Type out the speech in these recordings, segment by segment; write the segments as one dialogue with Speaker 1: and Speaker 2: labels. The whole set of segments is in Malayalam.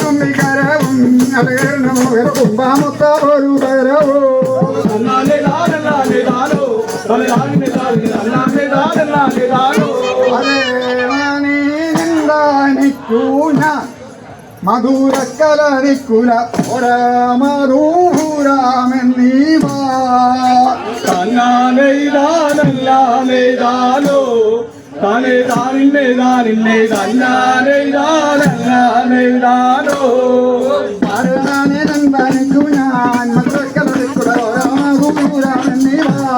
Speaker 1: തുമ്പിക്കരവും കുമ്പാമൊത്ത ഒരു തരവോ മധുരക്കലരിക്കുല മധുരാമെന്നീവാ
Speaker 2: തന്നാനോ താനേ താനില്ലേ താനില്ലേ തന്നാനോ
Speaker 1: മരണനിക്കു ഞാൻ മധുരക്കലരിക്കുല മധുരാമെന്നീവാ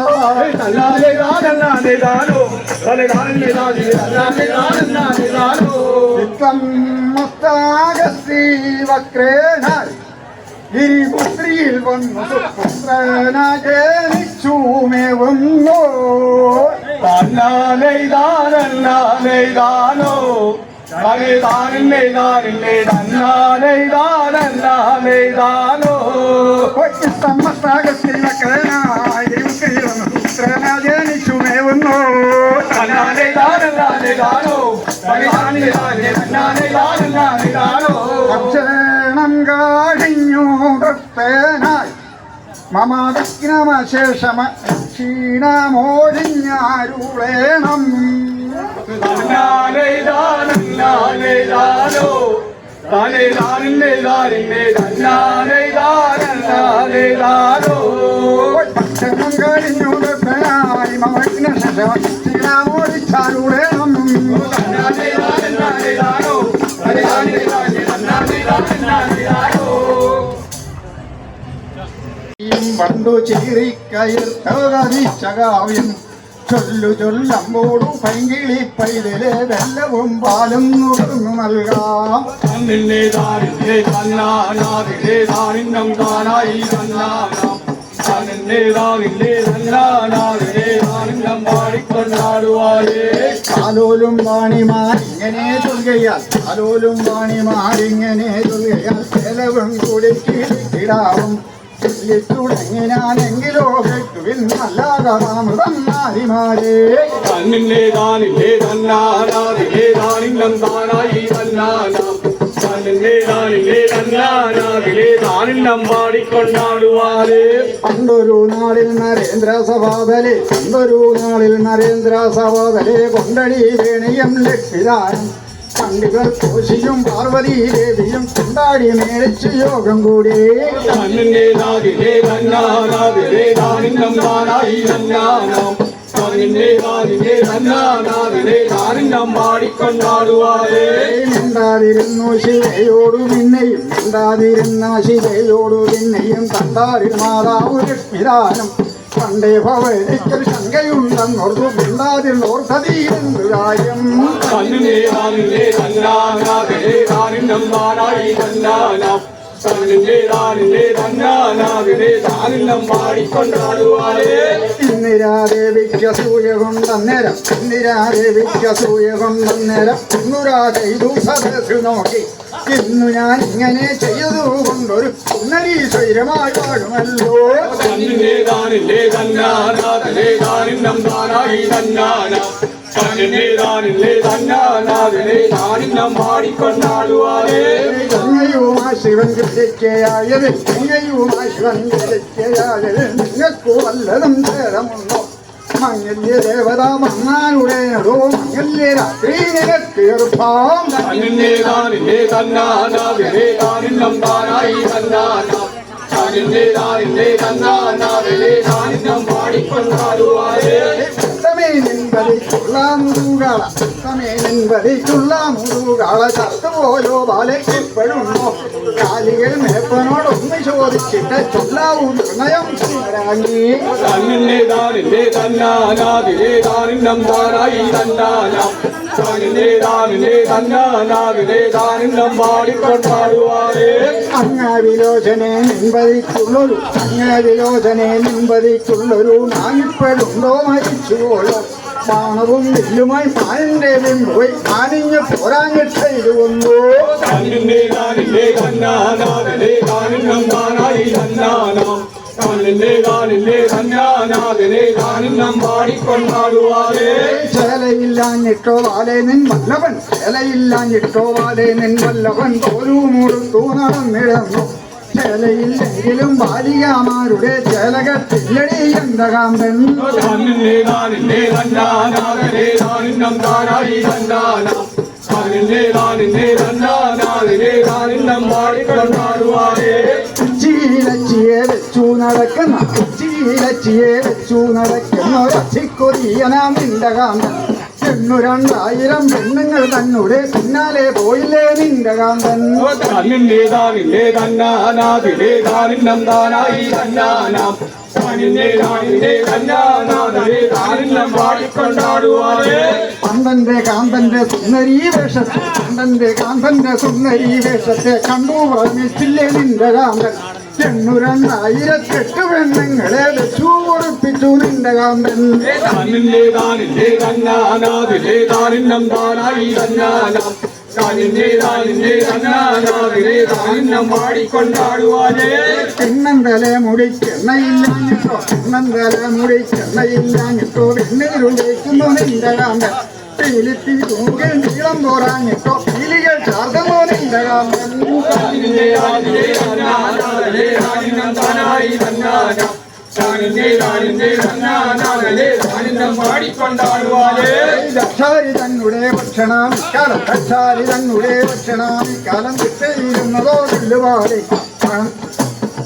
Speaker 1: വക്രേനാൽ ഗിരിപുത്രിയിൽ വന്നു പുത്രനാജനിച്ചുമേവുന്നോ
Speaker 2: തന്നാനോ താനേ താനില്ലേ താനില്ലേ തന്നാനോ
Speaker 1: സമസ്താകത്തിൽ വക്രനായി ഗിരിപുത്രിയിൽ വന്നു പുത്രനാജനിച്ചുമേവുന്നോ അക്ഷരണം കാഴിഞ്ഞു തൃപ്തനായി മമ വിഘ്നമശേഷമ ക്ഷീണമോഴിഞ്ഞാരുളേണം ഭക്ഷണം കഴിഞ്ഞു തൃപ്തനായി മമ വിഘ്നശേഷമ ക്ഷീണമോഴിച്ചാരുളേണം പണ്ടു ചീറിക്കയർത്തകവിച്ചകാവ്യം ചൊല്ലു ചൊല്ലമ്പോടു പൈങ്കിളി പൈതലെ വെല്ലവും പാലും നുകർന്നു നൽകാം ആലോലും വാണിമാരിങ്ങനെ ചൊല്ലുകയാൽ ആലോലും വാണിമാരിങ്ങനെ ചൊല്ലുകയാൽ ചെലവും കൂടി കിടാവും തുടങ്ങി ഞാനെങ്കിലോ കേട്ടുവിൻ നല്ലാതാമൃതം നാരിമാരെ പണ്ടൊരു നാളിൽ നരേന്ദ്രസഭാതലെ കൊണ്ടടി വേണിയം ലക്ഷിതാരം പണ്ടികൾ കോശിയും പാർവതി ദേവിയും കൊണ്ടാടി മേടിച്ച് യോഗം കൂടി മിണ്ടാതിരുന്നു ശിവയോടു പിന്നെയും കണ്ടാരിൽ മാതാവ് ലക്ഷ്മിദാനം പണ്ടേ ഭവനിക്കൽ ശങ്കയുണ്ടെന്നോർത്തു മിണ്ടാതിരുന്നോർത്തതീരെന്തു കാര്യം ഇന്ദിരാദേവിക്ക് അസൂയ കൊണ്ടന്നേരം ഇന്നുരാജു സദസ് നോക്കി ഇന്നു ഞാൻ ഇങ്ങനെ ചെയ്തു കൊണ്ടൊരു ഉന്നരി സ്വൈരമായി പാടുമല്ലോ ശിവൻ ജലിക്കയായത് നിങ്ങൾക്ക് വല്ലതും ചേരമുണ്ടോ മംഗല്യ ദേവത മങ്ങാനുടേടോ മംഗല്യ രാത്രി തീർപ്പാം മുറുകാള ചത്തുപോലോ ബാലയ്ക്കിപ്പോഴുണ്ടോ കാലികൾ മേപ്പനോടൊന്ന് ചോദിച്ചിട്ട് ചൊല്ലാവൂ നിർണയം ശിവരാങ്ങി അങ്ങാവിലോചനെ നിൻപതിക്കുള്ളൊരു നാണിപ്പോഴുണ്ടോ മരിച്ചുപോലോ ബാണവും വില്ലുമായി മാനിന്റെ പോയി മാനിഞ്ഞ് പോരാഞ്ഞിട്ട് ഇത് വന്നു
Speaker 2: താനിന്നേ തന്നാനാഥനെ താനിന്നം പാടിക്കൊണ്ടാടുവാനേ
Speaker 1: ചേലയില്ലാഞ്ഞിട്ടോ വാലേ നിൻ വല്ലവൻ ചേലയില്ലാഞ്ഞിട്ടോ വാലേ നിൻ വല്ലവൻ തോലു മുറുത്തു നടന്നിടന്നു ചേലയില്ലെങ്കിലും ബാലികാമാരുടെ ചേലകത്തില്ലടി എന്തകാന്തൻ
Speaker 2: താനിന്നേ താനിന്നേ തന്നാനാഥനെ താനിന്നം താനായി തന്നാനാം താനിന്നേ താനിന്നേ തന്നാനാഥനെ താനിന്നം പാടിക്കൊണ്ടാടുവാനേ
Speaker 1: ചീലച്ചിയെ വെച്ചു നടക്കുന്ന ചീലച്ചിയെ വെച്ചു നടക്കുന്ന ഒരച്ചിക്കൊതിയനാം നിന്റെ കാന്തൻ 2,000 പെണ്ണുങ്ങൾ തന്നൂടെ പിന്നാലെ പോയില്ലേ നിന്റെ കാന്തൻ
Speaker 2: താനിന്നേ താനിന്നേ തന്നാനാഥനെ താനിന്നം താനായി തന്നാനാം താനിന്നേ താനിന്നേ തന്നാനാഥനെ താനിന്നം പാടിക്കൊണ്ടാടുവാനേ
Speaker 1: പന്തന്റെ കാന്തന്റെ സുന്ദരീ വേഷത്തെ പന്തന്റെ കാന്തന്റെ സുന്ദരീ വേഷത്തെ കണ്ടു വർണ്ണിച്ചില്ലേ നിന്റെ കാന്തൻ 2,008 പെണ്ണുങ്ങളെ വെച്ചു ഉറപ്പിച്ചു നിന്റെ കാന്തൻ
Speaker 2: താനിന്നേ താനിന്നേ തന്നാനാഥനെ താനിന്നം താനായി തന്നാനാം താനിന്നേ താനിന്നേ തന്നാനാഥനെ താനിന്നം പാടിക്കൊണ്ടാടുവാനേ
Speaker 1: പിന്നന്തലെ മുടിക്കെണ്ണയില്ലാഞ്ഞിട്ടോ പിന്നന്തലെ മുടിക്കെണ്ണയില്ലാഞ്ഞിട്ടോ വെണ്ണീരുണ്ടേക്കുന്നു നിന്റെ കാന്തൻ പീലിത്തി തൂകൽ നീളം പോരാഞ്ഞിട്ടോ പീലികൾ ചാർന്നോ നിന്റെ കാന്തൻ
Speaker 2: താനിന്നേ താനിന്നേ തന്നാനാഥനെ താനിന്നം താനായി തന്നാനാം താനിന്നേ താനിന്നേ തന്നാനാഥനെ താനിന്നം പാടിക്കൊണ്ടാടുവാനേ
Speaker 1: ദക്ഷാരി തന്നുടെ ഭക്ഷണമിക്കാലം ദക്ഷാരി തന്നുടെ ഭക്ഷണമിക്കാലം ദക്ഷയിരുന്നതോ ചൊല്ലുപാടി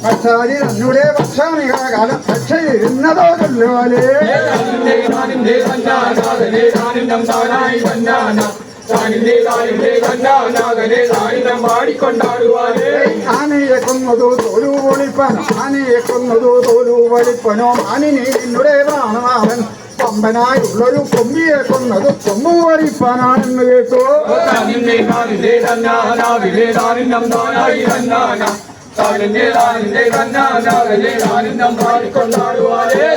Speaker 1: ദക്ഷാരി തന്നുടെ ഭക്ഷണികാലം ദക്ഷയിരുന്നതോ ചൊല്ലുപാടി
Speaker 2: താനിന്നേ താനിന്നേ തന്നാനാഥനെ താനിന്നം താനായി തന്നാനാം താനിന്നേ താനിന്നേ തന്നാനാഥനെ താനിന്നം പാടിക്കൊണ്ടാടുവാനേ
Speaker 1: ആനയെ കൊന്നതോ തോലു പൊളിപ്പനോ ആനയെ കൊന്നതോ തോലു പൊളിപ്പനോ മാനിനെ നിന്നുടെ പ്രാണനാഥൻ പമ്പനായുള്ളൊരു കൊമ്പിയെ കൊന്നത് കൊമ്പു പൊളിപ്പാനാണെന്ന് കേട്ടോ
Speaker 2: താനിന്നേ താനിന്നേ തന്നാനാഥനെ താനിന്നം താനായി തന്നാനാം താനിന്നേ താനിന്നേ തന്നാനാഥനെ താനിന്നം പാടിക്കൊണ്ടാടുവാനേ